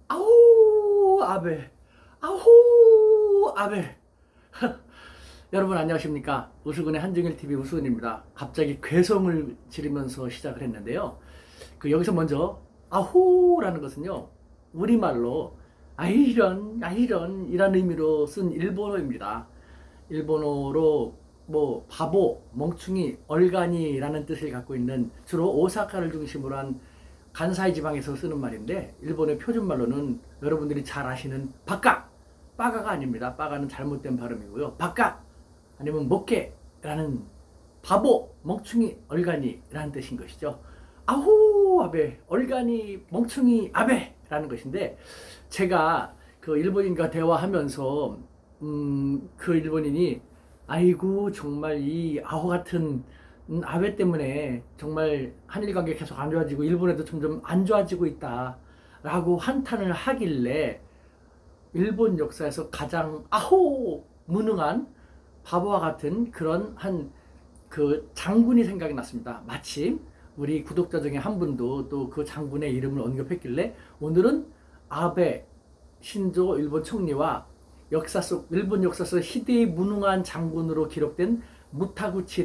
아오 아베 아호 아베 여러분 안녕하십니까. 우수근의 한중일TV 우수근입니다. 갑자기 괴성을 지르면서 시작을 했는데요. 여기서 먼저 아호라는 것은요, 우리말로 아이런 이란 의미로 쓴 일본어입니다. 일본어로 뭐 바보, 멍충이, 얼간이라는 뜻을 갖고 있는, 주로 오사카를 중심으로 한 간사이 지방에서 쓰는 말인데, 일본의 표준말로는 여러분들이 잘 아시는 바까, 빠가가 아닙니다. 빠가는 잘못된 발음이고요. 바까 아니면 못게라는 바보, 멍충이, 얼간이라는 뜻인 것이죠. 아호 아베, 얼간이, 멍충이, 아베라는 것인데, 제가 그 일본인과 대화하면서 그 일본인이 아이고 정말 이 아호 같은 아베 때문에 정말 한일 관계 계속 안 좋아지고 일본에도 점점 안 좋아지고 있다라고 한탄을 하길래, 일본 역사에서 가장 아호 무능한 바보와 같은 그런 한 그 장군이 생각이 났습니다. 마침 우리 구독자 중에 한 분도 또 그 장군의 이름을 언급했길래, 오늘은 아베 신조 일본 총리와 일본 역사 속 희대의 무능한 장군으로 기록된 무타구치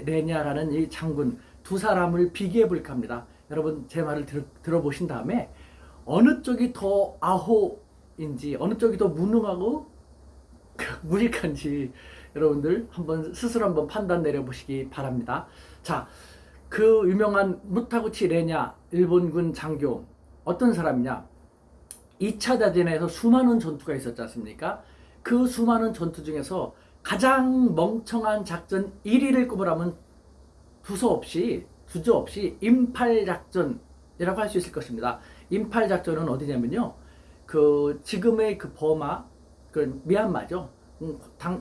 레냐라는 이 장군 두 사람을 비교해 볼까 합니다. 여러분 제 말을 들어보신 다음에 어느 쪽이 더 아호인지, 어느 쪽이 더 무능하고 무식한지 여러분들 스스로 한번 판단 내려보시기 바랍니다. 자, 그 유명한 무타구치 레냐 일본군 장교, 어떤 사람이냐? 2차 대전에서 수많은 전투가 있었지 않습니까? 그 수많은 전투 중에서 가장 멍청한 작전 1위를 꼽으라면 주저없이 임팔작전이라고 할 수 있을 것입니다. 임팔작전은 어디냐면요, 지금의 버마, 미얀마죠.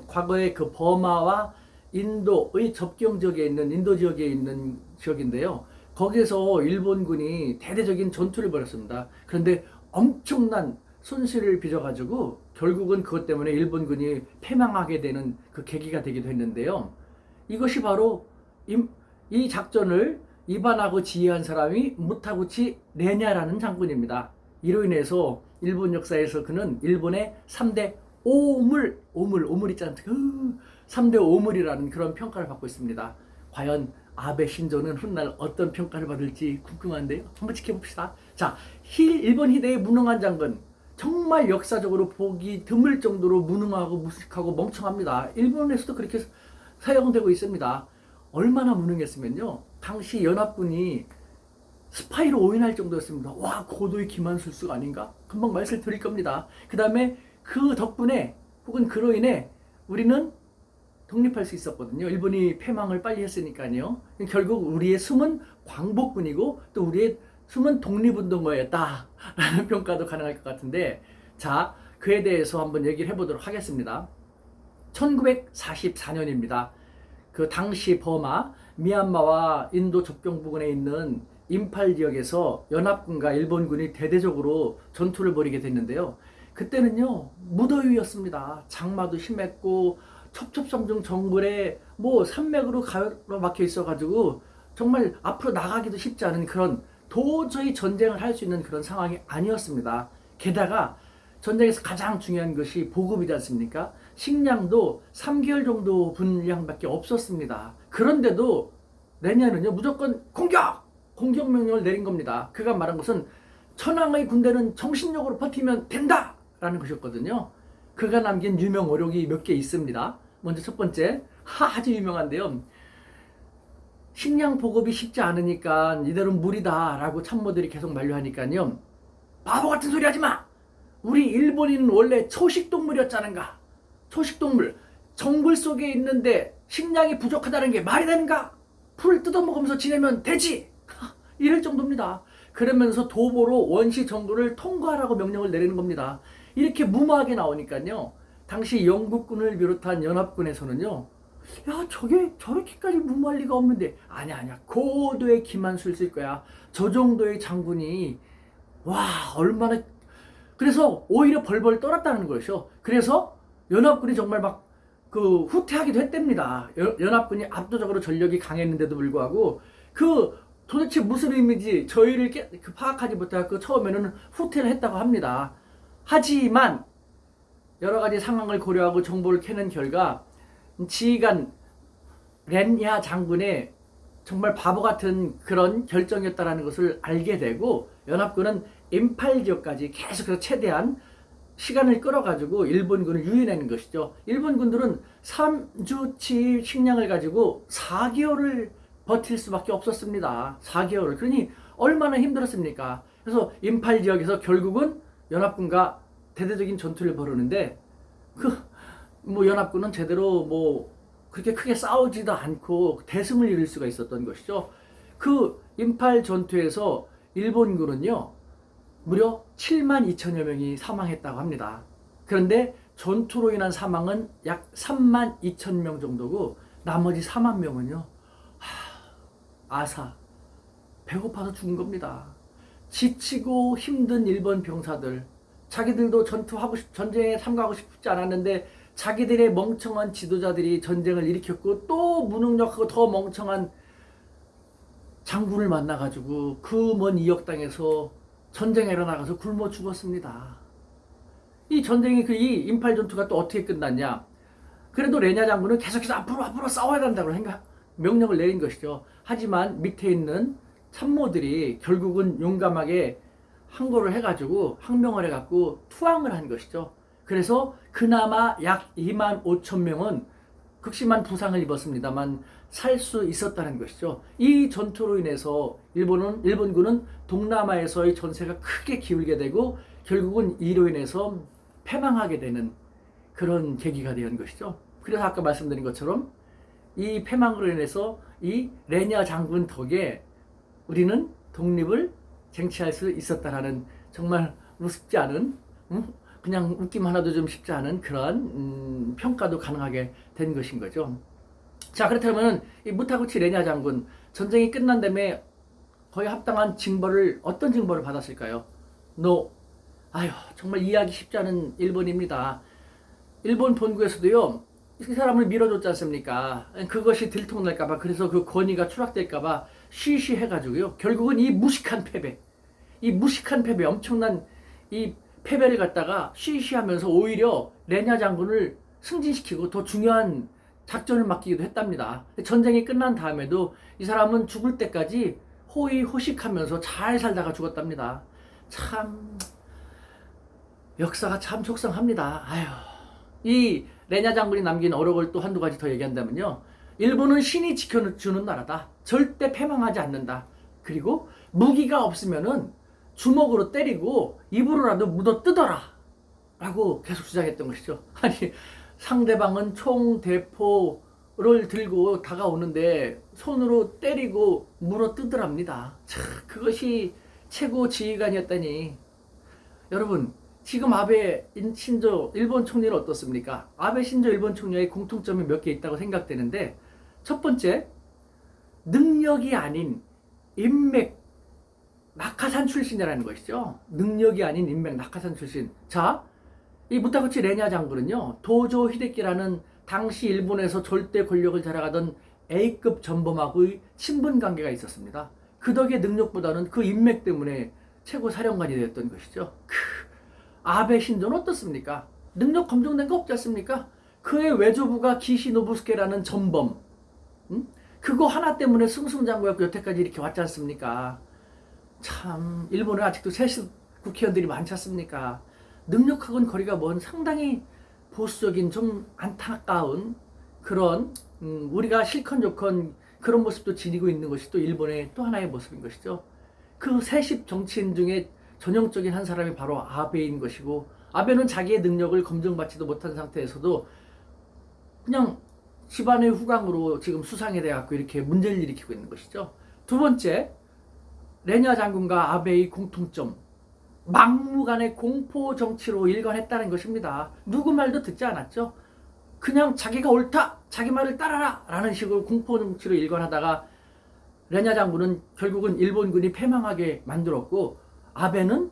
과거의 버마와 인도의 접경 지역에 있는, 인도 지역에 있는 지역인데요. 거기서 일본군이 대대적인 전투를 벌였습니다. 그런데 엄청난 손실을 빚어가지고 결국은 그것 때문에 일본군이 패망하게 되는 그 계기가 되기도 했는데요. 이것이 바로 이 작전을 입안하고 지휘한 사람이 무타구치 레냐라는 장군입니다. 이로 인해서 일본 역사에서 그는 일본의 3대 오물 있지 않습니까? 3대 오물이라는 그런 평가를 받고 있습니다. 과연 아베 신조는 훗날 어떤 평가를 받을지 궁금한데요. 한번 지켜봅시다. 자, 일본 희대의 무능한 장군, 정말 역사적으로 보기 드물 정도로 무능하고 무식하고 멍청합니다. 일본에서도 그렇게 사용되고 있습니다. 얼마나 무능했으면요, 당시 연합군이 스파이로 오인할 정도였습니다. 와, 고도의 기만술수가 아닌가? 금방 말씀을 드릴 겁니다. 그 다음에 그 덕분에, 혹은 그로 인해 우리는 독립할 수 있었거든요. 일본이 패망을 빨리 했으니까요. 결국 우리의 숨은 광복군이고 또 우리의 숨은 독립운동가였다라는 평가도 가능할 것 같은데, 자, 그에 대해서 한번 얘기를 해보도록 하겠습니다. 1944년입니다. 그 당시 버마, 미얀마와 인도 접경 부근에 있는 임팔 지역에서 연합군과 일본군이 대대적으로 전투를 벌이게 됐는데요. 그때는요, 무더위였습니다. 장마도 심했고 첩첩산중 정글에 산맥으로 가로막혀 있어가지고 정말 앞으로 나가기도 쉽지 않은, 그런 도저히 전쟁을 할 수 있는 그런 상황이 아니었습니다. 게다가 전쟁에서 가장 중요한 것이 보급이지 않습니까? 식량도 3개월 정도 분량밖에 없었습니다. 그런데도 레냐는요, 무조건 공격 명령을 내린 겁니다. 그가 말한 것은 천황의 군대는 정신력으로 버티면 된다 라는 것이었거든요. 그가 남긴 유명 어록이 몇 개 있습니다. 먼저 첫 번째, 아주 유명한데요. 식량 보급이 쉽지 않으니까 이대로 무리다 라고 참모들이 계속 만류하니까요, 바보 같은 소리 하지 마! 우리 일본인은 원래 초식동물이었잖은가? 초식동물, 정글 속에 있는데 식량이 부족하다는 게 말이 되는가? 풀 뜯어먹으면서 지내면 되지! 이럴 정도입니다. 그러면서 도보로 원시 정글을 통과하라고 명령을 내리는 겁니다. 이렇게 무모하게 나오니까요, 당시 영국군을 비롯한 연합군에서는요, 야, 저렇게까지 무모할 리가 없는데, 아니야, 고도의 기만술수일 거야. 저 정도의 장군이, 와, 얼마나. 그래서 오히려 벌벌 떨었다는 것이죠. 그래서 연합군이 정말 후퇴하기도 했답니다. 연합군이 압도적으로 전력이 강했는데도 불구하고 그 도대체 무슨 의미인지 저희를 파악하지 못하고 처음에는 후퇴를 했다고 합니다. 하지만 여러 가지 상황을 고려하고 정보를 캐는 결과 지휘관 렌야 장군의 정말 바보 같은 그런 결정이었다는 것을 알게 되고 연합군은 임팔 지역까지 계속해서 최대한 시간을 끌어가지고 일본군을 유인하는 것이죠. 일본군들은 3주치 식량을 가지고 4개월을 버틸 수밖에 없었습니다. 4개월을. 그러니 얼마나 힘들었습니까? 그래서 임팔 지역에서 결국은 연합군과 대대적인 전투를 벌이는데 연합군은 제대로 그렇게 크게 싸우지도 않고 대승을 이룰 수가 있었던 것이죠. 그 임팔 전투에서 일본군은요 무려 7만 2천여 명이 사망했다고 합니다. 그런데 전투로 인한 사망은 약 3만 2천 명 정도고 나머지 4만 명은요 아사 배고파서 죽은 겁니다. 지치고 힘든 일본 병사들, 자기들도 전쟁에 참가하고 싶지 않았는데 자기들의 멍청한 지도자들이 전쟁을 일으켰고 또 무능력하고 더 멍청한 장군을 만나가지고 그 먼 이역 땅에서 전쟁에 일어나가서 굶어 죽었습니다. 이 전쟁이 이 임팔 전투가 또 어떻게 끝났냐? 그래도 레냐 장군은 계속해서 앞으로 싸워야 된다고 명령을 내린 것이죠. 하지만 밑에 있는 참모들이 결국은 용감하게 항거를 해가지고 항명을 해갖고 투항을 한 것이죠. 그래서 그나마 약 2만 5천 명은 극심한 부상을 입었습니다만 살 수 있었다는 것이죠. 이 전투로 인해서 일본군은 동남아에서의 전세가 크게 기울게 되고 결국은 이로 인해서 패망하게 되는 그런 계기가 된 것이죠. 그래서 아까 말씀드린 것처럼 이 패망으로 인해서 이 레냐 장군 덕에 우리는 독립을 쟁취할 수 있었다라는 정말 우습지 않은 그냥 웃기만 하도 좀 쉽지 않은 그런 평가도 가능하게 된 것인 거죠. 자, 그렇다면 이 무타구치 레냐 장군 전쟁이 끝난 다음에 거의 합당한 징벌을 어떤 징벌을 받았을까요? 정말 이해하기 쉽지 않은 일본입니다. 일본 본국에서도요 이 사람을 밀어줬지 않습니까? 그것이 들통날까봐, 그래서 그 권위가 추락될까봐 쉬쉬해가지고요 결국은 이 무식한 패배, 엄청난 이 패배를 갖다가 쉬쉬하면서 오히려 레냐 장군을 승진시키고 더 중요한 작전을 맡기기도 했답니다. 전쟁이 끝난 다음에도 이 사람은 죽을 때까지 호의호식하면서 잘 살다가 죽었답니다. 참 역사가 참 속상합니다. 이 레냐 장군이 남긴 어록을 또 한두 가지 더 얘기한다면요, 일본은 신이 지켜주는 나라다. 절대 패망하지 않는다. 그리고 무기가 없으면은 주먹으로 때리고 입으로라도 묻어 뜯어라 라고 계속 주장했던 것이죠. 아니, 상대방은 총 대포를 들고 다가오는데 손으로 때리고 물어 뜯으랍니다. 그것이 최고 지휘관이었다니. 여러분, 지금 아베 신조 일본 총리는 어떻습니까? 아베 신조 일본 총리의 공통점이 몇 개 있다고 생각되는데, 첫 번째, 능력이 아닌 인맥, 낙하산 출신이라는 것이죠. 능력이 아닌 인맥, 낙하산 출신. 자, 이 무타구치 레냐 장군은요 도조 히데키라는 당시 일본에서 절대 권력을 자랑하던 A급 전범하고의 친분 관계가 있었습니다. 그 덕의 능력보다는 그 인맥 때문에 최고 사령관이 되었던 것이죠. 아베 신조는 어떻습니까? 능력 검증된 거 없지 않습니까? 그의 외조부가 기시노부스케라는 전범, 그거 하나 때문에 승승장구였고 여태까지 이렇게 왔지 않습니까? 참, 일본은 아직도 세습 국회의원들이 많지 않습니까? 능력하고는 거리가 먼 상당히 보수적인 좀 안타까운 그런 우리가 실컷 좋건 그런 모습도 지니고 있는 것이 또 일본의 또 하나의 모습인 것이죠. 그 세십 정치인 중에 전형적인 한 사람이 바로 아베인 것이고, 아베는 자기의 능력을 검증받지도 못한 상태에서도 그냥 집안의 후광으로 지금 수상이 돼갖고 이렇게 문제를 일으키고 있는 것이죠. 두 번째, 레냐 장군과 아베의 공통점, 막무가내 공포 정치로 일관했다는 것입니다. 누구 말도 듣지 않았죠. 그냥 자기가 옳다, 자기 말을 따라라 라는 식으로 공포 정치로 일관하다가 레냐 장군은 결국은 일본군이 패망하게 만들었고, 아베는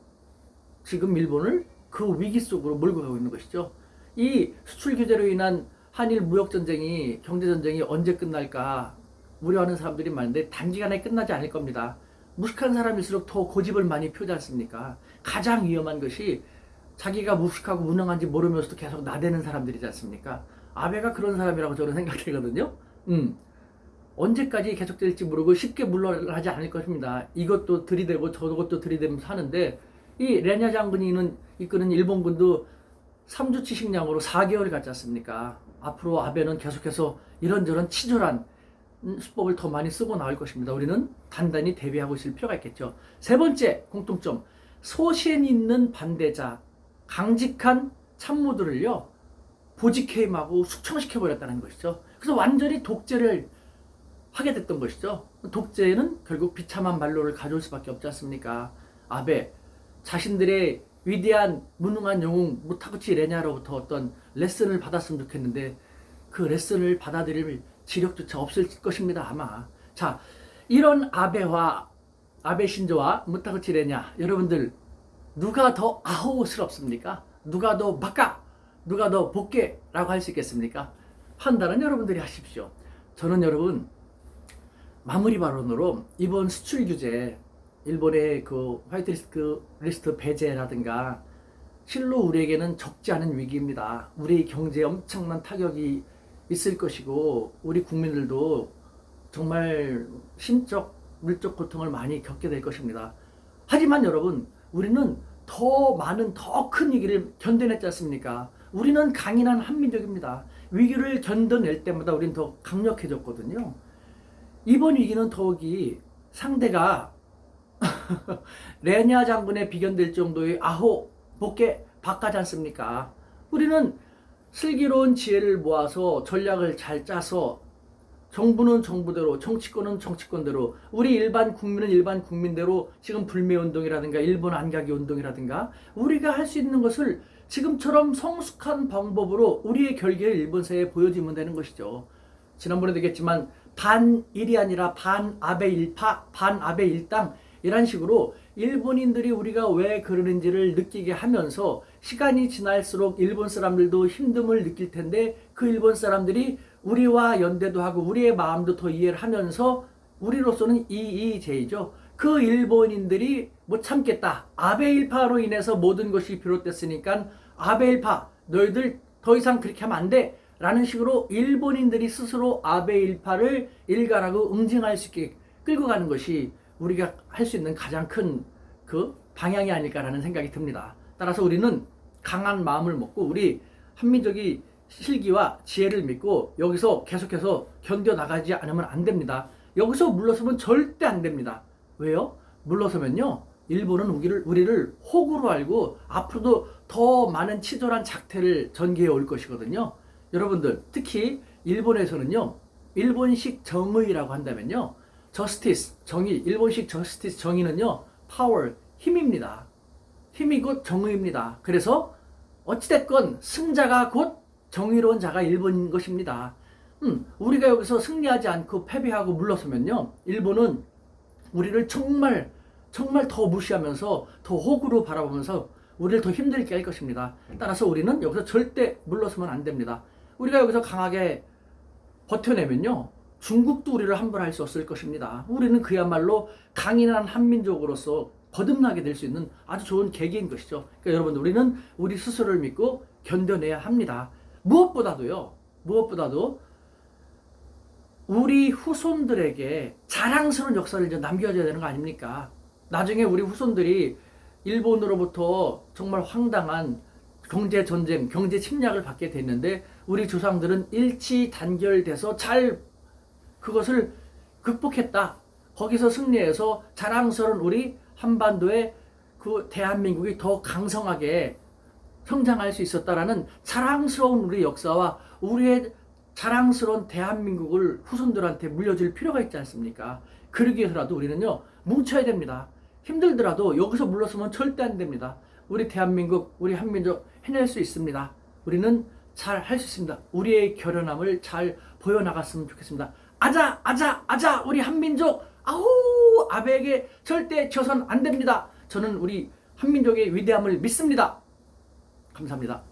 지금 일본을 그 위기 속으로 몰고 가고 있는 것이죠. 이 수출 규제로 인한 한일 무역 전쟁이, 경제 전쟁이 언제 끝날까 우려하는 사람들이 많은데 단기간에 끝나지 않을 겁니다. 무식한 사람일수록 더 고집을 많이 펴지 않습니까? 가장 위험한 것이 자기가 무식하고 무능한지 모르면서도 계속 나대는 사람들이지 않습니까? 아베가 그런 사람이라고 저는 생각하거든요. 언제까지 계속될지 모르고 쉽게 물러나지 않을 것입니다. 이것도 들이대고 저것도 들이대면서 하는데, 이 레냐 장군이 이끄는 일본군도 3주 치식량으로 4개월이 갔지 않습니까? 앞으로 아베는 계속해서 이런저런 치졸한 수법을 더 많이 쓰고 나올 것입니다. 우리는 단단히 대비하고 있을 필요가 있겠죠. 세 번째 공통점, 소신 있는 반대자, 강직한 참모들을요 보직해임하고 숙청시켜버렸다는 것이죠. 그래서 완전히 독재를 하게 됐던 것이죠. 독재는 결국 비참한 말로를 가져올 수밖에 없지 않습니까? 아베, 자신들의 위대한 무능한 영웅 무타구치 레냐로부터 어떤 레슨을 받았으면 좋겠는데 그 레슨을 받아들일 지력조차 없을 것입니다, 아마. 자, 이런 아베 신조와 무타구치 레냐, 여러분들 누가 더 아호스럽습니까? 누가 더 바까? 누가 더 복개라고 할 수 있겠습니까? 판단은 여러분들이 하십시오. 저는 여러분 마무리 발언으로 이번 수출 규제, 일본의 그 화이트리스트 배제라든가 실로 우리에게는 적지 않은 위기입니다. 우리 경제에 엄청난 타격이 있을 것이고 우리 국민들도 정말 심적, 물적 고통을 많이 겪게 될 것입니다. 하지만 여러분, 우리는 더 많은 더 큰 위기를 견뎌냈지 않습니까? 우리는 강인한 한민족입니다. 위기를 견뎌낼 때마다 우리는 더 강력해졌거든요. 이번 위기는 더욱이 상대가 레냐 장군에 비견될 정도의 아호, 복개, 박하지 않습니까? 우리는 슬기로운 지혜를 모아서 전략을 잘 짜서 정부는 정부대로, 정치권은 정치권대로, 우리 일반 국민은 일반 국민대로 지금 불매운동이라든가 일본 안가기 운동이라든가 우리가 할 수 있는 것을 지금처럼 성숙한 방법으로 우리의 결계를 일본 사회에 보여주면 되는 것이죠. 지난번에도 얘기했지만 반일이 아니라 반아베 일파, 반아베 일당 이런 식으로 일본인들이 우리가 왜 그러는지를 느끼게 하면서 시간이 지날수록 일본 사람들도 힘듦을 느낄 텐데 그 일본 사람들이 우리와 연대도 하고 우리의 마음도 더 이해를 하면서 우리로서는 이의제이죠. 그 일본인들이 못 참겠다. 아베 일파로 인해서 모든 것이 비롯됐으니까 아베 일파 너희들 더 이상 그렇게 하면 안 돼. 라는 식으로 일본인들이 스스로 아베 일파를 일가라고 응징할 수 있게 끌고 가는 것이 우리가 할 수 있는 가장 큰 그 방향이 아닐까라는 생각이 듭니다. 따라서 우리는 강한 마음을 먹고 우리 한민족이 실기와 지혜를 믿고 여기서 계속해서 견뎌나가지 않으면 안 됩니다. 여기서 물러서면 절대 안 됩니다. 왜요? 물러서면요 일본은 우리를 호구로 알고 앞으로도 더 많은 치졸한 작태를 전개해 올 것이거든요. 여러분들 특히 일본에서는요 일본식 정의라고 한다면요 저스티스, 정의, 일본식 저스티스 정의는요 파워, 힘입니다. 힘이 곧 정의입니다. 그래서 어찌됐건 승자가 곧 정의로운 자가 일본인 것입니다. 우리가 여기서 승리하지 않고 패배하고 물러서면요 일본은 우리를 정말 더 무시하면서 더 호구로 바라보면서 우리를 더 힘들게 할 것입니다. 따라서 우리는 여기서 절대 물러서면 안 됩니다. 우리가 여기서 강하게 버텨내면요 중국도 우리를 함부로할 수 없을 것입니다. 우리는 그야말로 강인한 한민족으로서 거듭나게 될 수 있는 아주 좋은 계기인 것이죠. 그러니까 여러분들 우리는 우리 스스로를 믿고 견뎌내야 합니다. 무엇보다도 우리 후손들에게 자랑스러운 역사를 이제 남겨줘야 되는 거 아닙니까? 나중에 우리 후손들이 일본으로부터 정말 황당한 경제 전쟁, 경제 침략을 받게 됐는데 우리 조상들은 일치 단결돼서 잘 그것을 극복했다. 거기서 승리해서 자랑스러운 우리 한반도의 그 대한민국이 더 강성하게 성장할 수 있었다라는 자랑스러운 우리 역사와 우리의 자랑스러운 대한민국을 후손들한테 물려줄 필요가 있지 않습니까? 그러기 위해서라도 우리는요 뭉쳐야 됩니다. 힘들더라도 여기서 물러서면 절대 안 됩니다. 우리 대한민국, 우리 한민족 해낼 수 있습니다. 우리는 잘 할 수 있습니다. 우리의 결연함을 잘 보여나갔으면 좋겠습니다. 아자 우리 한민족 아우 아베에게 절대 져선 안 됩니다. 저는 우리 한민족의 위대함을 믿습니다. 감사합니다.